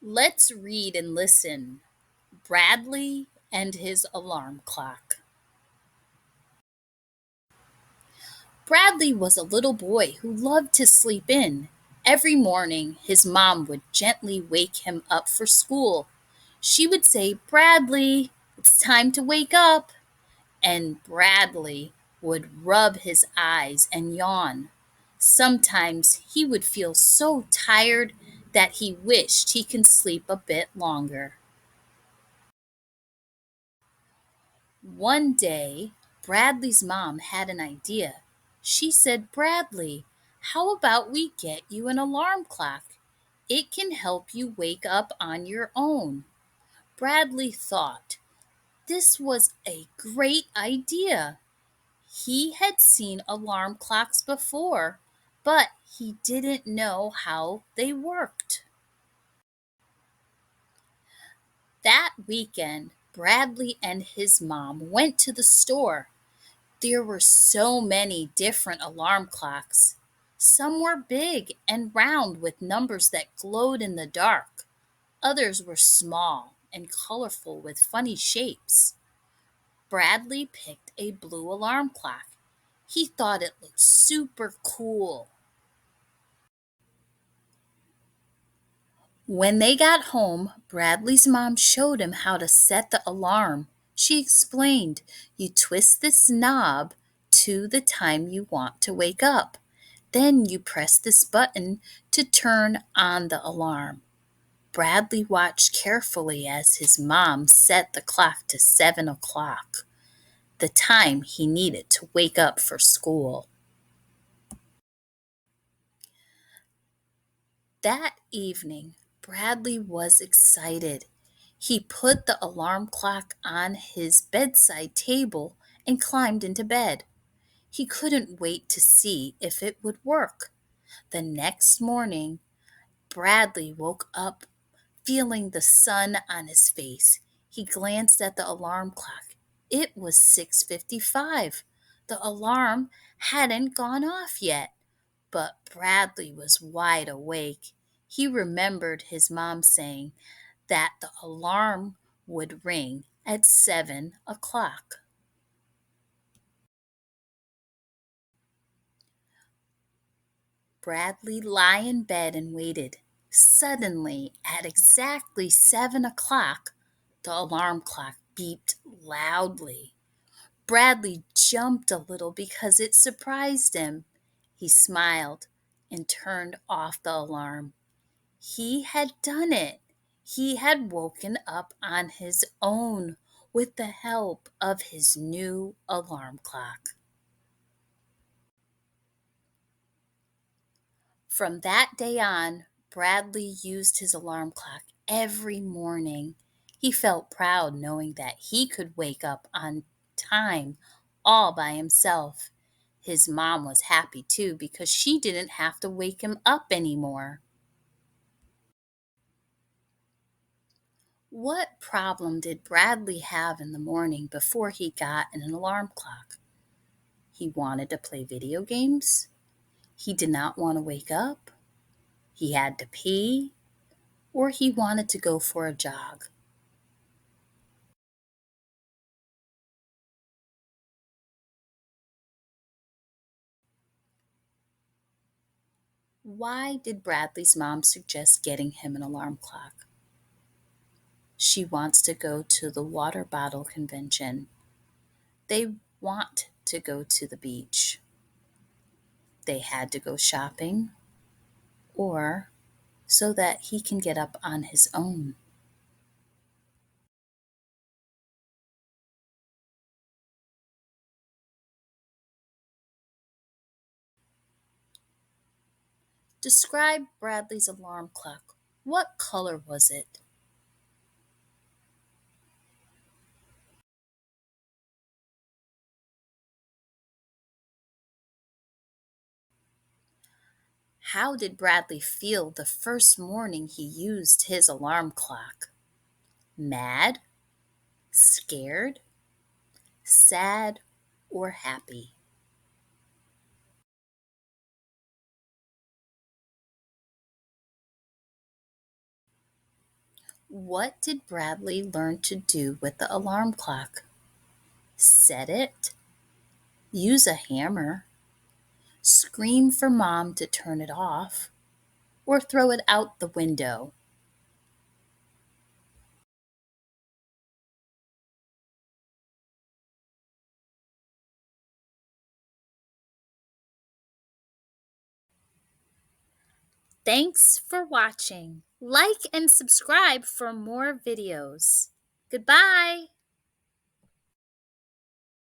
Let's read and listen. Bradley and his alarm clock. Bradley was a little boy who loved to sleep in. Every morning, his mom would gently wake him up for school. She would say, "Bradley, it's time to wake up." And Bradley would rub his eyes and yawn. Sometimes he would feel so tired that he wished he could sleep a bit longer. One day, Bradley's mom had an idea. She said, "Bradley, how about we get you an alarm clock? It can help you wake up on your own." Bradley thought this was a great idea. He had seen alarm clocks before, but he didn't know how they worked. That weekend, Bradley and his mom went to the store. There were so many different alarm clocks. Some were big and round with numbers that glowed in the dark. Others were small and colorful with funny shapes. Bradley picked a blue alarm clock. He thought it looked super cool. When they got home, Bradley's mom showed him how to set the alarm. She explained, "You twist this knob to the time you want to wake up. Then you press this button to turn on the alarm." Bradley watched carefully as his mom set the clock to 7 o'clock, the time he needed to wake up for school. That evening, Bradley was excited. He put the alarm clock on his bedside table and climbed into bed. He couldn't wait to see if it would work. The next morning, Bradley woke up feeling the sun on his face. He glanced at the alarm clock. It was 6:55. The alarm hadn't gone off yet. But Bradley was wide awake. He remembered his mom saying that the alarm would ring at 7 o'clock. Bradley lay in bed and waited. Suddenly, at exactly 7 o'clock, the alarm clock beeped loudly. Bradley jumped a little because it surprised him. He smiled and turned off the alarm. He had done it. He had woken up on his own with the help of his new alarm clock. From that day on, Bradley used his alarm clock every morning. He felt proud knowing that he could wake up on time all by himself. His mom was happy too because she didn't have to wake him up anymore. What problem did Bradley have in the morning before he got an alarm clock? He wanted to play video games. He did not want to wake up. He had to pee, or he wanted to go for a jog. Why did Bradley's mom suggest getting him an alarm clock? She wants to go to the water bottle convention. They want to go to the beach. They had to go shopping, or so that he can get up on his own. Describe Bradley's alarm clock. What color was it? How did Bradley feel the first morning he used his alarm clock? Mad, scared, sad, or happy? What did Bradley learn to do with the alarm clock? Set it, use a hammer, scream for mom to turn it off, or throw it out the window? Thanks for watching. Like and subscribe for more videos. Goodbye.